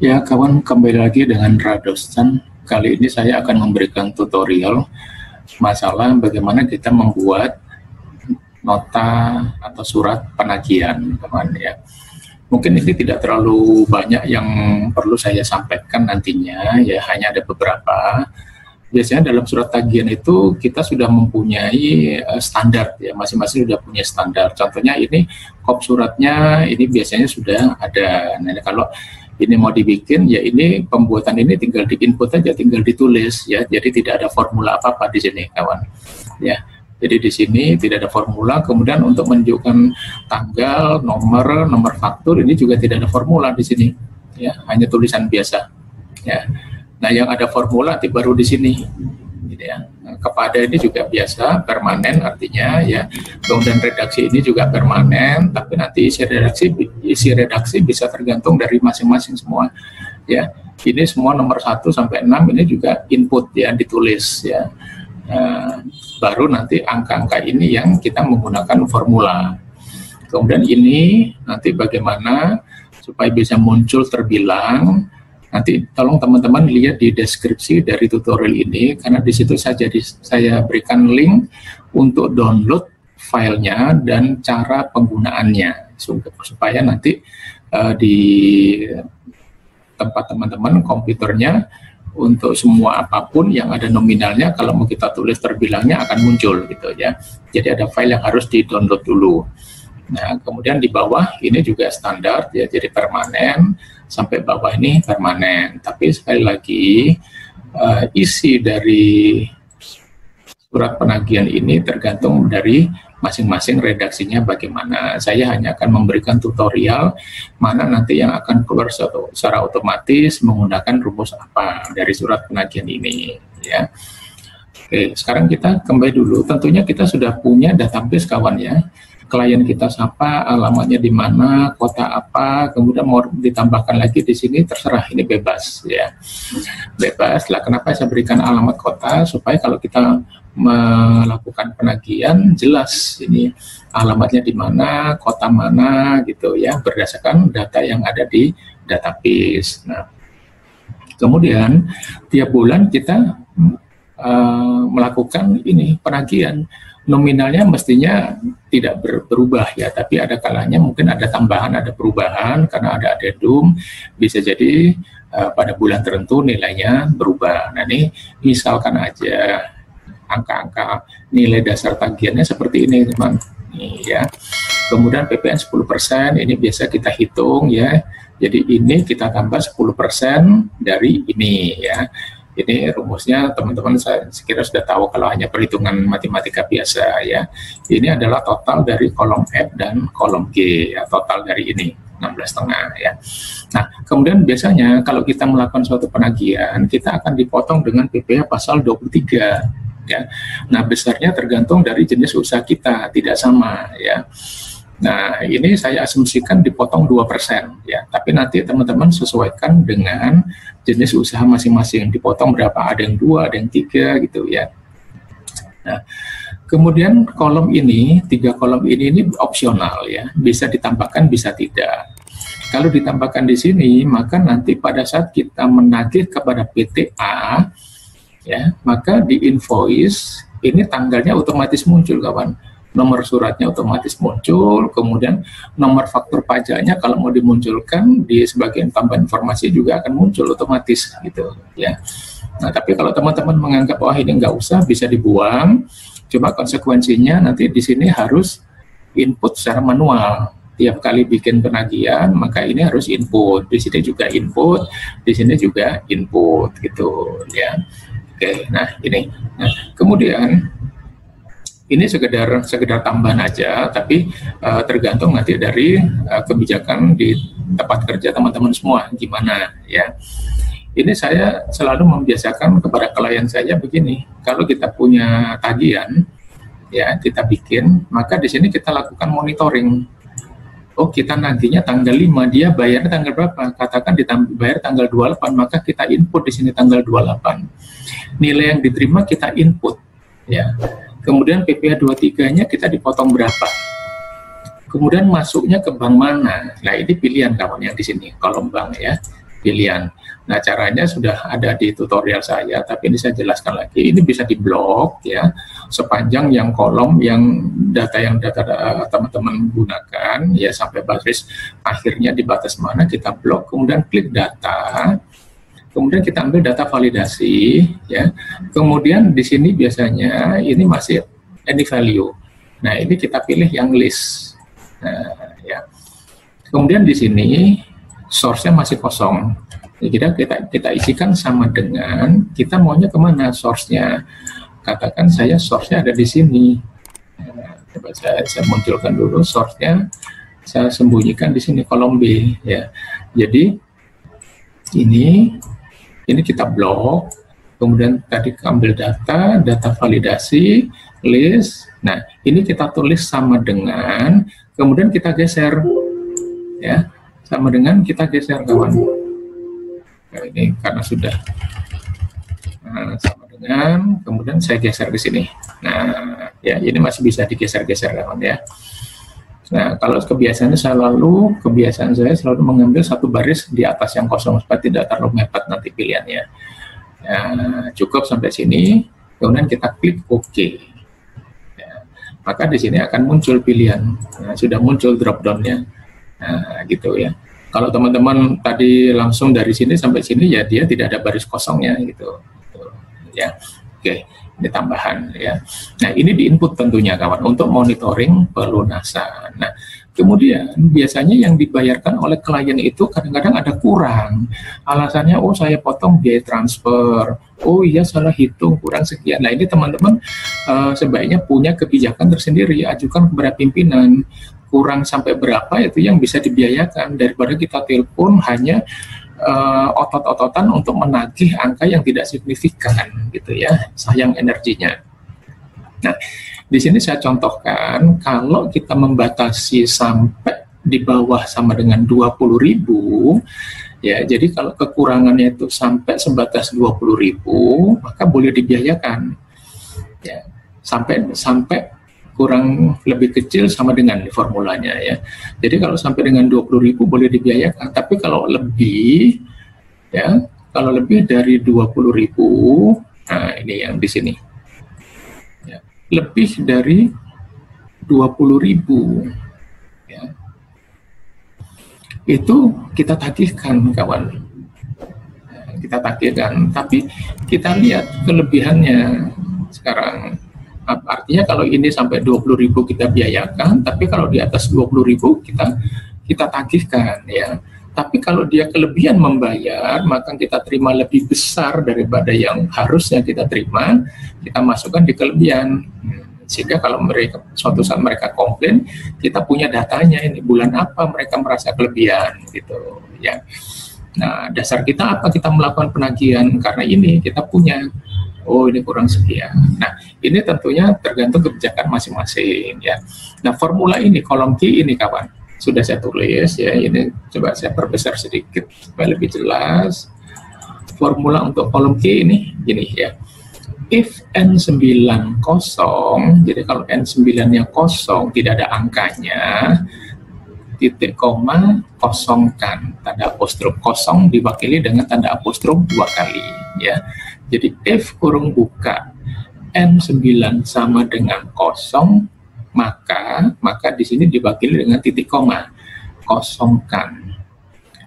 Ya, kawan, kembali lagi dengan Radostan. Kali ini saya akan memberikan tutorial masalah bagaimana kita membuat nota atau surat penagihan, kawan ya. Mungkin ini tidak terlalu banyak yang perlu saya sampaikan nantinya, ya hanya ada beberapa. Biasanya dalam surat tagihan itu kita sudah mempunyai standar, ya masing-masing sudah punya standar. Contohnya ini kop suratnya ini biasanya sudah ada. Nah, kalau ini mau dibikin, ya ini pembuatan ini tinggal di input aja, tinggal ditulis ya. Jadi tidak ada formula apa-apa di sini, kawan. Ya. Jadi di sini tidak ada formula. Kemudian untuk menunjukkan tanggal, nomor faktur ini juga tidak ada formula di sini. Ya, hanya tulisan biasa. Ya. Nah, yang ada formula nanti baru di sini. Gitu ya. Nah, kepada ini juga biasa, permanen artinya ya. Kemudian redaksi ini juga permanen, tapi nanti isi redaksi bisa tergantung dari masing-masing semua. Ya, ini semua nomor 1 sampai 6 ini juga input ya, ditulis ya. Baru nanti angka-angka ini yang kita menggunakan formula. Kemudian ini nanti bagaimana supaya bisa muncul terbilang. Nanti tolong teman-teman lihat di deskripsi dari tutorial ini, karena di situ saya berikan link untuk download filenya dan cara penggunaannya supaya nanti di tempat teman-teman komputernya untuk semua apapun yang ada nominalnya, kalau mau kita tulis terbilangnya akan muncul gitu ya. Jadi ada file yang harus di-download dulu. Nah, kemudian di bawah ini juga standar ya, jadi permanen sampai bawah ini permanen. Tapi sekali lagi isi dari surat penagihan ini tergantung dari masing-masing redaksinya bagaimana. Saya hanya akan memberikan tutorial mana nanti yang akan keluar secara otomatis menggunakan rumus apa dari surat penagihan ini ya. Oke, sekarang kita kembali dulu. Tentunya kita sudah punya database, kawan ya. Klien kita siapa, alamatnya di mana, kota apa, kemudian mau ditambahkan lagi di sini terserah, ini bebas ya. Bebas lah, kenapa saya berikan alamat kota, supaya kalau kita melakukan penagihan jelas ini alamatnya di mana, kota mana gitu ya, berdasarkan data yang ada di database. Nah, kemudian tiap bulan kita melakukan ini penagihan. Nominalnya mestinya tidak berubah ya, tapi ada kalanya mungkin ada tambahan, ada perubahan karena ada addendum, bisa jadi pada bulan tertentu nilainya berubah. Nah, ini misalkan aja angka-angka nilai dasar tagihannya seperti ini, teman. Nih ya. Kemudian PPN 10% ini biasa kita hitung ya. Jadi ini kita tambah 10% dari ini ya. Ini rumusnya teman-teman saya sekira sudah tahu kalau hanya perhitungan matematika biasa ya. Ini adalah total dari kolom F dan kolom G ya, total dari ini 16,5 ya. Nah, kemudian biasanya kalau kita melakukan suatu penagihan, kita akan dipotong dengan PPh pasal 23 ya. Nah, besarnya tergantung dari jenis usaha kita, tidak sama ya. Nah, ini saya asumsikan dipotong 2% ya, tapi nanti teman-teman sesuaikan dengan jenis usaha masing-masing, dipotong berapa, ada yang 2, ada yang 3 gitu ya. Nah, kemudian kolom ini, 3 kolom ini opsional ya, bisa ditambahkan, bisa tidak. Kalau ditambahkan di sini, maka nanti pada saat kita menagih kepada PTA ya, maka di invoice ini tanggalnya otomatis muncul, kawan. Nomor suratnya otomatis muncul, kemudian nomor faktur pajaknya kalau mau dimunculkan di sebagian tambah informasi juga akan muncul otomatis gitu ya. Nah, tapi kalau teman-teman menganggap wah ini nggak usah, bisa dibuang, cuma konsekuensinya nanti di sini harus input secara manual. Tiap kali bikin penagihan maka ini harus input, di sini juga input, di sini juga input gitu ya. Oke, nah ini. Nah, kemudian ini sekedar tambahan aja, tapi tergantung nanti dari kebijakan di tempat kerja teman-teman semua gimana ya. Ini saya selalu membiasakan kepada klien saya begini, kalau kita punya tagihan ya kita bikin, maka di sini kita lakukan monitoring. Oh, kita nantinya tanggal 5, dia bayarnya tanggal berapa? Katakan bayar tanggal 28, maka kita input di sini tanggal 28. Nilai yang diterima kita input ya. Kemudian PPh 23-nya kita dipotong berapa? Kemudian masuknya ke bank mana? Nah, ini pilihan kawan yang di sini, kolom bank ya. pilihan. Nah, caranya sudah ada di tutorial saya, tapi ini saya jelaskan lagi. Ini bisa diblok ya, sepanjang yang kolom yang data teman-teman gunakan ya, sampai baris akhirnya di batas mana kita blok, kemudian klik data, kemudian kita ambil data validasi ya. Kemudian di sini biasanya ini masih any value. Nah, ini kita pilih yang list. Nah, ya. Kemudian di sini source-nya masih kosong. Kita isikan sama dengan kita maunya kemana source-nya. Katakan saya source-nya ada di sini. Nah, coba saya munculkan dulu source-nya. Saya sembunyikan di sini kolom B ya. Jadi ini kita blok. Kemudian tadi ambil data validasi, list. Nah, ini kita tulis sama dengan, kemudian kita geser ya. Sama dengan kita geser kawan. Nah, ini karena sudah sama dengan, kemudian saya geser di sini. Nah, ya ini masih bisa digeser-geser kawan ya. Nah, kalau kebiasaan saya selalu mengambil satu baris di atas yang kosong supaya tidak terlalu mepet nanti pilihannya. Nah, cukup sampai sini, kemudian kita klik OK. Ya, maka di sini akan muncul pilihan. Nah, sudah muncul drop down-nya. Nah, gitu ya. Kalau teman-teman tadi langsung dari sini sampai sini ya dia tidak ada baris kosongnya gitu. Ya. Oke, ini tambahan ya. Nah, ini di input tentunya kawan untuk monitoring pelunasan. Nah, kemudian biasanya yang dibayarkan oleh klien itu kadang-kadang ada kurang. Alasannya, oh saya potong biaya transfer. Oh iya salah hitung kurang sekian. Nah, ini teman-teman sebaiknya punya kebijakan tersendiri, ajukan kepada pimpinan. Kurang sampai berapa itu yang bisa dibiayakan daripada kita telepon hanya otot-ototan untuk menagih angka yang tidak signifikan gitu ya, sayang energinya. Nah, di sini saya contohkan kalau kita membatasi sampai di bawah sama dengan 20.000 ya, jadi kalau kekurangannya itu sampai sebatas 20.000 maka boleh dibiayakan ya, sampai kurang lebih kecil sama dengan formulanya ya. Jadi kalau sampai dengan 20.000 boleh dibiayakan, tapi kalau lebih ya, kalau lebih dari 20.000, nah ini yang di sini. Ya, lebih dari 20.000 ya. Itu kita tagihkan kawan. Kita tagihkan, tapi kita lihat kelebihannya sekarang. Artinya kalau ini sampai 20.000 kita biayakan, tapi kalau di atas 20.000 kita tagihkan ya. Tapi kalau dia kelebihan membayar, maka kita terima lebih besar daripada yang harusnya kita terima, kita masukkan di kelebihan. Sehingga kalau suatu saat mereka komplain, kita punya datanya ini bulan apa mereka merasa kelebihan gitu ya. Nah, dasar kita apa kita melakukan penagihan? Karena ini kita punya. Oh, ini kurang sekian. Nah, ini tentunya tergantung kebijakan masing-masing ya. Nah, formula ini kolom Q ini kawan sudah saya tulis ya. Ini coba saya perbesar sedikit supaya lebih jelas. Formula untuk kolom Q ini gini ya. If N9 kosong, jadi kalau N9-nya kosong tidak ada angkanya, titik koma kosongkan, tanda apostrof kosong diwakili dengan tanda apostrof 2 kali ya. Jadi if kurung buka N9 sama dengan kosong, maka di sini diwakili dengan titik koma, kosongkan.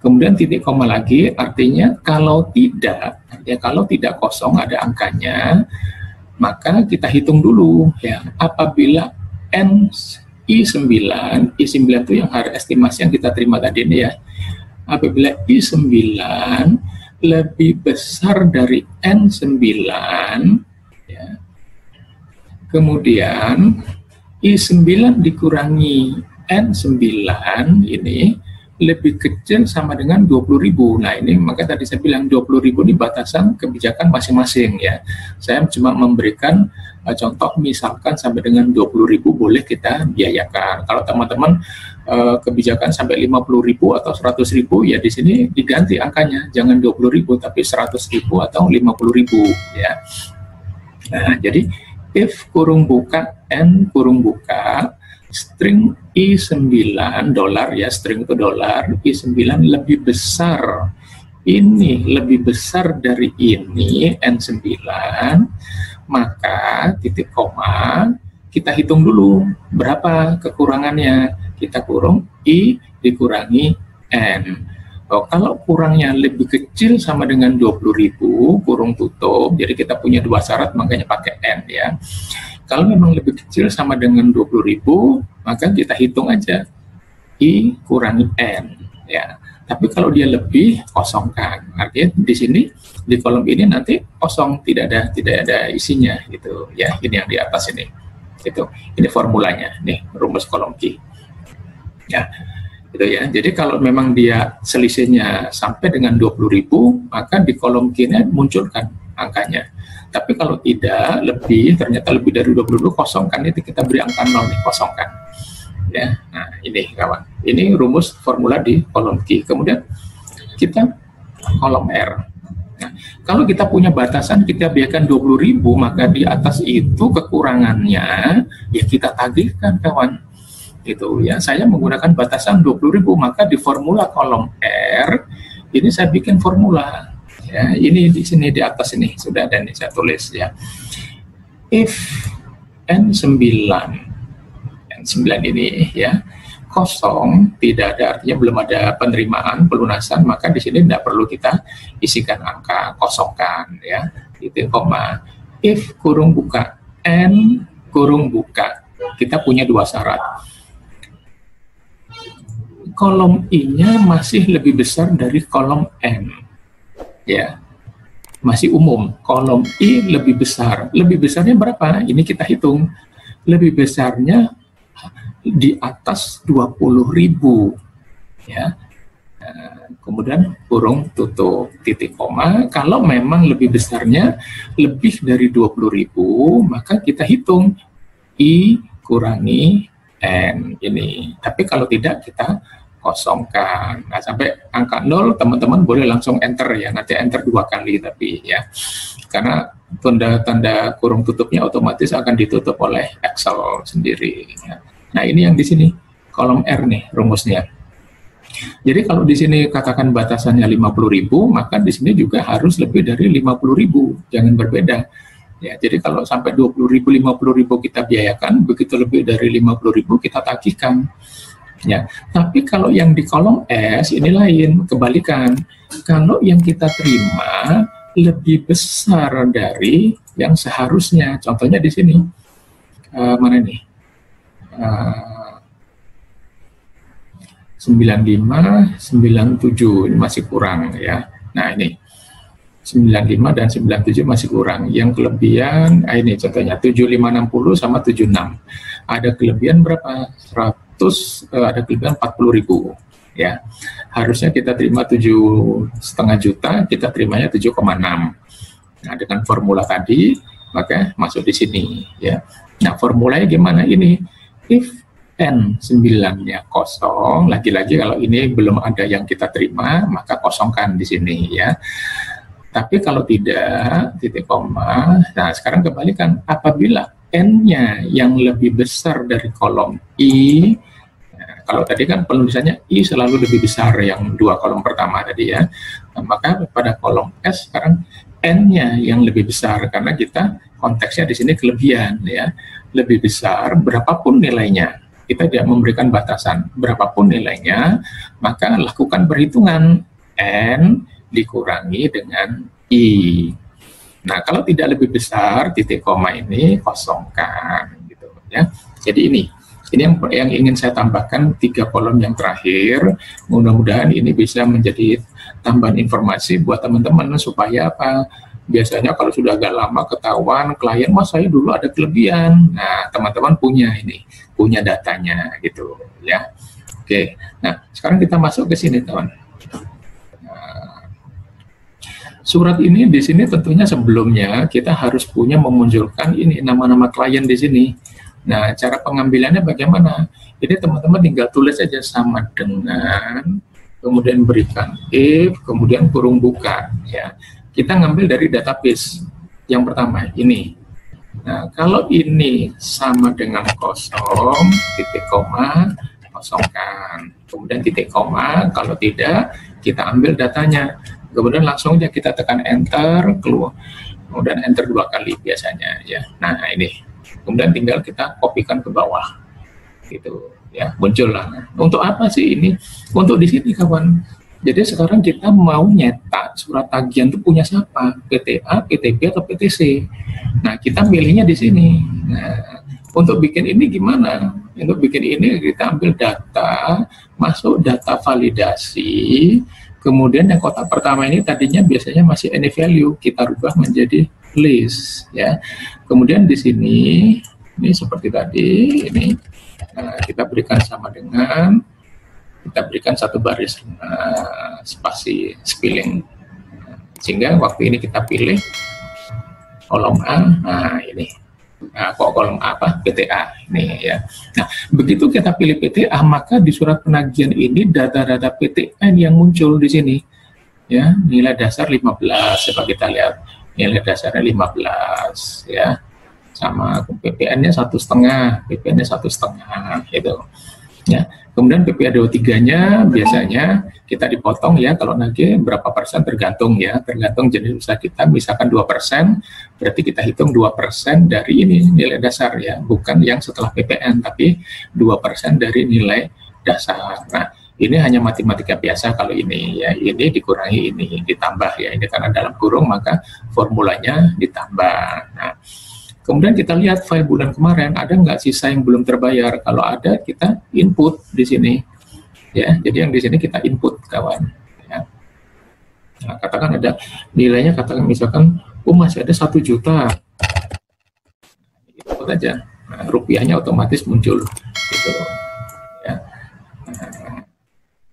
Kemudian titik koma lagi artinya kalau tidak kosong ada angkanya, maka kita hitung dulu ya. Apabila I9 itu yang harga estimasi yang kita terima tadi ini ya. Apabila I9 lebih besar dari N9 ya. Kemudian I9 dikurangi N9 ini lebih kecil sama dengan 20.000. Nah, ini maka tadi saya bilang 20.000 ini batasan kebijakan masing-masing ya. Saya cuma memberikan contoh misalkan sampai dengan 20.000 boleh kita biayakan. Kalau teman-teman kebijakan sampai 50.000 atau 100.000 ya di sini diganti angkanya, jangan 20.000 tapi 100.000 atau 50.000 ya. Nah, jadi if kurung buka N kurung buka string I9 dolar ya, string itu dolar, I9 lebih besar ini lebih besar dari ini, N9, maka titik koma, kita hitung dulu berapa kekurangannya. Kita kurung I dikurangi N. Kalau kurangnya lebih kecil sama dengan 20.000, kurung tutup, jadi kita punya dua syarat, makanya pakai N ya. Kalau memang lebih kecil sama dengan 20.000, maka kita hitung aja I kurangi N ya. Tapi kalau dia lebih, kosongkan. Artinya di sini di kolom ini nanti kosong, tidak ada isinya gitu ya. Ini yang di atas ini. Gitu. Ini formulanya nih, rumus kolom Q. Ya. Gitu ya. Jadi kalau memang dia selisihnya sampai dengan 20.000, maka di kolom Q-nya munculkan angkanya. Tapi kalau tidak lebih, ternyata lebih dari 20.000, kosongkan. Itu kita beri angka 0 nih, kosongkan. Ya, nah ini kawan, ini rumus formula di kolom Q. Kemudian kita kolom R. Nah, kalau kita punya batasan, kita biarkan 20.000, maka di atas itu kekurangannya ya kita tagihkan kawan. Itu ya, saya menggunakan batasan 20.000, maka di formula kolom R ini saya bikin formula. Ya, ini di sini di atas ini sudah ada nih, saya tulis ya. If N9 ini ya kosong, tidak ada, artinya belum ada penerimaan pelunasan, maka di sini tidak perlu kita isikan angka, kosongkan ya. Titik koma. If kurung buka N kurung buka, kita punya dua syarat. Kolom I-nya masih lebih besar dari kolom N ya, masih umum. Kolom I lebih besar. Lebih besarnya berapa? Ini kita hitung. Lebih besarnya di atas 20.000 ya. Kemudian kurung tutup, titik koma. Kalau memang lebih besarnya lebih dari 20.000, maka kita hitung I kurangi N ini. Tapi kalau tidak, kita kosongkan. Nah, sampai angka 0, teman-teman boleh langsung enter ya. Nanti enter 2 kali tapi ya. Karena tanda kurung tutupnya otomatis akan ditutup oleh Excel sendiri ya. Nah, ini yang di sini kolom R nih rumusnya. Jadi kalau di sini katakan batasannya 50.000, maka di sini juga harus lebih dari 50.000, jangan berbeda. Ya, jadi kalau sampai 20.000, 50.000 kita biayakan, begitu lebih dari 50.000 kita tagihkan. Ya, tapi kalau yang di kolom S ini lain, kebalikan. Kalau yang kita terima lebih besar dari yang seharusnya, contohnya di sini, mana nih? 95, 97 ini masih kurang ya. Nah ini 95 dan 97 masih kurang. Yang kelebihan, ini contohnya 7560 sama 76. Ada kelebihan berapa? 100, ada kelebihan 40.000 ya. Harusnya kita terima 7,5 juta, kita terimanya 7,6. Nah, dengan formula tadi maka masuk di sini ya. Nah, formulanya gimana ini? If N9-nya kosong, lagi-lagi kalau ini belum ada yang kita terima, maka kosongkan di sini ya. Tapi kalau tidak, titik koma, nah sekarang kebalikan, apabila N-nya yang lebih besar dari kolom I, nah, kalau tadi kan penulisannya I selalu lebih besar yang 2 kolom pertama tadi ya, nah, maka pada kolom S sekarang N-nya yang lebih besar, karena kita konteksnya di sini kelebihan ya, lebih besar berapapun nilainya. Kita tidak memberikan batasan berapapun nilainya, maka lakukan perhitungan N dikurangi dengan I. Nah, kalau tidak lebih besar, titik koma ini kosongkan gitu ya. Jadi ini yang ingin saya tambahkan, 3 kolom yang terakhir. Mudah-mudahan ini bisa menjadi tambahan informasi buat teman-teman supaya apa? Biasanya kalau sudah agak lama ketahuan klien, mas saya dulu ada kelebihan. Nah, teman-teman punya datanya gitu ya. Oke, nah sekarang kita masuk ke sini teman. Surat ini di sini tentunya sebelumnya kita harus punya memunculkan ini nama-nama klien di sini. Nah, cara pengambilannya bagaimana? Ini teman-teman tinggal tulis aja sama dengan, kemudian berikan if, kemudian kurung buka ya. Kita ngambil dari database yang pertama ini. Nah, kalau ini sama dengan kosong, titik koma, kosongkan. Kemudian titik koma, kalau tidak, kita ambil datanya. kemudian langsung aja kita tekan enter, keluar, kemudian enter 2 kali biasanya ya. Nah ini, kemudian tinggal kita kopikan ke bawah, gitu ya, muncul lah. Untuk apa sih ini? Untuk di sini kawan. Jadi sekarang kita mau nyetak surat tagihan itu punya siapa? PTA, PTB atau PTC. Nah kita milihnya di sini. Nah, untuk bikin ini gimana? Untuk bikin ini kita ambil data, masuk data validasi, kemudian yang kotak pertama ini tadinya biasanya masih any value, kita rubah menjadi list ya. Kemudian di sini ini seperti tadi ini, nah, kita berikan sama dengan, kita berikan satu baris spasi spilling, sehingga waktu ini kita pilih kolom A. Nah ini, nah, kok kolom A apa? PTA ini ya. Nah begitu kita pilih PTA, maka di surat penagihan ini data-data PTN yang muncul di sini ya, nilai dasar 15, coba kita lihat nilai dasarnya 15 ya, sama PPN-nya 1,5, PPN-nya 1,5 gitu ya. Kemudian PPA DO3-nya biasanya kita dipotong ya, kalau nagih berapa persen tergantung ya, tergantung jenis usaha kita. Misalkan 2%, berarti kita hitung 2% dari ini nilai dasar ya, bukan yang setelah PPN, tapi 2% dari nilai dasar. Nah ini hanya matematika biasa kalau ini ya, ini dikurangi ini ditambah ya, ini karena dalam kurung maka formulanya ditambah. Nah kemudian kita lihat file bulan kemarin, ada nggak sisa yang belum terbayar? Kalau ada, kita input di sini. Ya, jadi yang di sini kita input, kawan. Ya. Nah, katakan ada nilainya, katakan misalkan, oh masih ada 1 juta. Input aja. Nah, rupiahnya otomatis muncul. Gitu. Ya. Nah,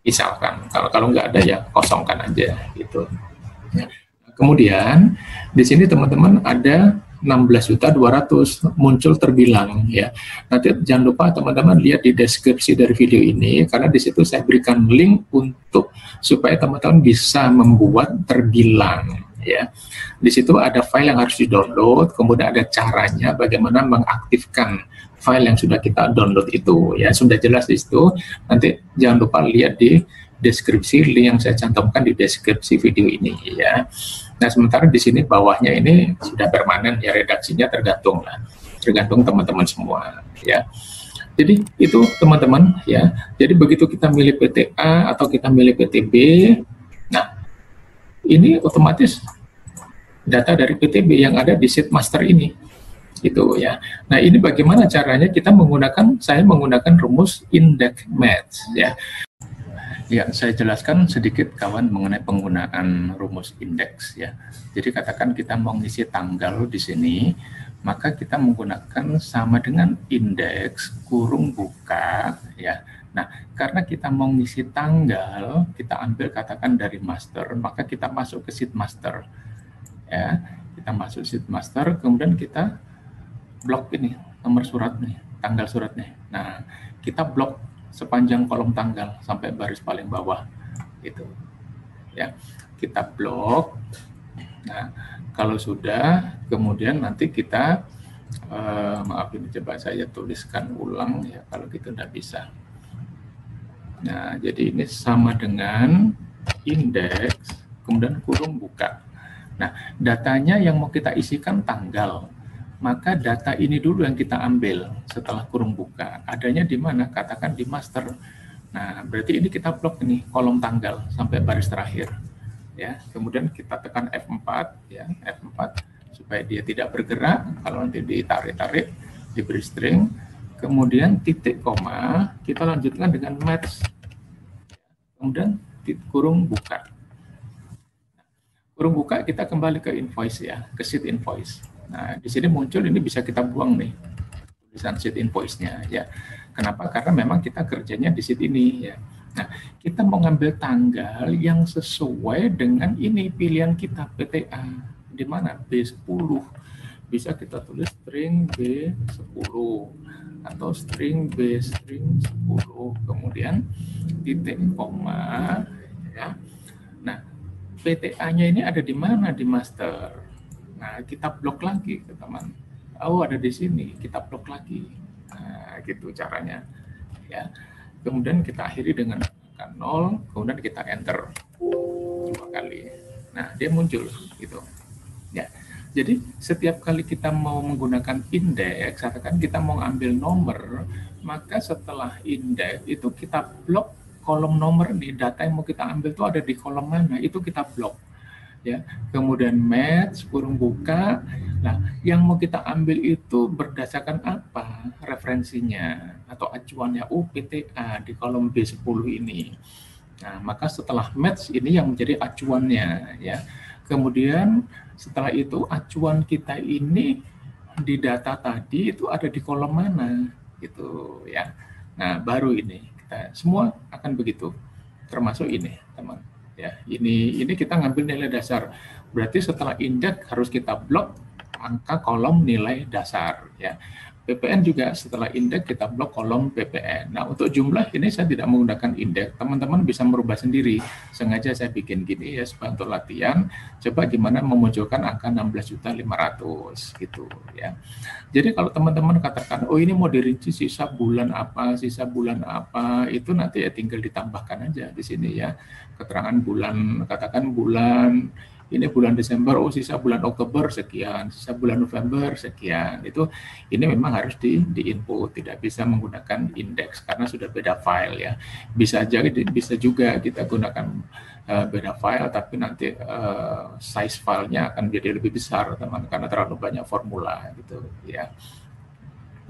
misalkan, kalau nggak ada ya kosongkan aja. Gitu. Ya. Kemudian di sini teman-teman ada 16.200 muncul terbilang ya. Nanti jangan lupa teman-teman lihat di deskripsi dari video ini, karena di situ saya berikan link untuk supaya teman-teman bisa membuat terbilang ya. Di situ ada file yang harus di-download, kemudian ada caranya bagaimana mengaktifkan file yang sudah kita download itu ya. Sudah jelas di situ. Nanti jangan lupa lihat di deskripsi, link yang saya cantumkan di deskripsi video ini ya. Nah sementara di sini bawahnya ini sudah permanen ya, redaksinya tergantung lah, tergantung teman-teman semua ya. Jadi itu teman-teman ya. Jadi begitu kita milih PTA atau kita milih PTB, nah ini otomatis data dari PTB yang ada di sheet master ini gitu ya. Nah ini bagaimana caranya? Kita menggunakan, saya menggunakan rumus index match ya. Ya, saya jelaskan sedikit kawan mengenai penggunaan rumus indeks ya. Jadi katakan kita mau ngisi tanggal di sini, maka kita menggunakan sama dengan indeks kurung buka ya. Nah, karena kita mau ngisi tanggal, kita ambil katakan dari master, maka kita masuk ke sheet master. Ya, kita masuk sheet master, kemudian kita blok ini nomor surat nih, tanggal surat nih. Nah, kita blok sepanjang kolom tanggal sampai baris paling bawah gitu ya, kita blok. Nah kalau sudah, kemudian nanti kita maaf ini coba saya tuliskan ulang ya, kalau gitu tidak bisa. Nah jadi ini sama dengan indeks kemudian kurung buka. Nah datanya yang mau kita isikan tanggal, maka data ini dulu yang kita ambil setelah kurung buka. Adanya di mana? Katakan di master. Nah, berarti ini kita blok ini kolom tanggal sampai baris terakhir. Ya, kemudian kita tekan F4 ya, F4 supaya dia tidak bergerak. Kalau nanti ditarik-tarik, diberi string, kemudian titik koma, kita lanjutkan dengan match. Kemudian kurung buka. Kurung buka kita kembali ke invoice ya, ke sheet invoice. Nah, di sini muncul, ini bisa kita buang nih tulisan sheet invoice-nya ya. Kenapa? Karena memang kita kerjanya di sheet ini ya. Nah, kita mau ngambil tanggal yang sesuai dengan ini pilihan kita PTA. Di mana? B10. Bisa kita tulis string B10 atau string B string 10. Kemudian titik koma ya. Nah, PTA-nya ini ada di mana? Di master. Nah, kita blok lagi ke teman. Oh, ada di sini. Kita blok lagi. Nah, gitu caranya. Ya. Kemudian kita akhiri dengan angka 0, kemudian kita enter 2 kali. Nah, dia muncul gitu. Ya. Jadi setiap kali kita mau menggunakan indeks, katakan kita mau ambil nomor, maka setelah indeks itu kita blok kolom nomor nih, data yang mau kita ambil itu ada di kolom mana, itu kita blok. Ya, kemudian match kurung buka. Nah, yang mau kita ambil itu berdasarkan apa referensinya atau acuannya PTA di kolom B10 ini. Nah, maka setelah match ini yang menjadi acuannya ya. Kemudian setelah itu acuan kita ini di data tadi itu ada di kolom mana gitu ya. Nah, baru ini kita semua akan begitu. Termasuk ini, teman. Ya, ini kita ngambil nilai dasar. Berarti setelah indeks harus kita blok angka kolom nilai dasar ya. PPN juga setelah indeks kita blok kolom PPN. Nah, untuk jumlah ini saya tidak menggunakan indeks. Teman-teman bisa merubah sendiri. Sengaja saya bikin gini ya supaya untuk latihan. Coba gimana memunculkan angka 16.500 gitu ya. Jadi kalau teman-teman katakan, oh ini mau dirinci sisa bulan apa, itu nanti ya tinggal ditambahkan aja di sini ya. Keterangan bulan, katakan bulan ini bulan Desember, oh sisa bulan Oktober sekian, sisa bulan November sekian. Itu ini memang harus di-input, tidak bisa menggunakan indeks karena sudah beda file ya. Bisa juga kita gunakan beda file, tapi nanti size filenya akan jadi lebih besar teman karena terlalu banyak formula gitu ya.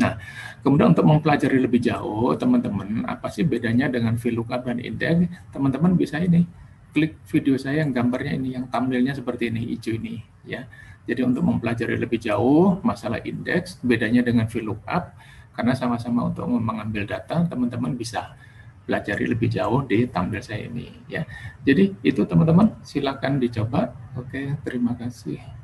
Nah, kemudian untuk mempelajari lebih jauh, teman-teman, apa sih bedanya dengan VLOOKUP dan indeks? Teman-teman bisa ini, klik video saya yang gambarnya ini, yang thumbnailnya seperti ini, hijau ini, ya. Jadi untuk mempelajari lebih jauh masalah indeks, bedanya dengan VLOOKUP, karena sama-sama untuk mengambil data, teman-teman bisa pelajari lebih jauh di thumbnail saya ini, ya. Jadi itu teman-teman, silakan dicoba. Oke, terima kasih.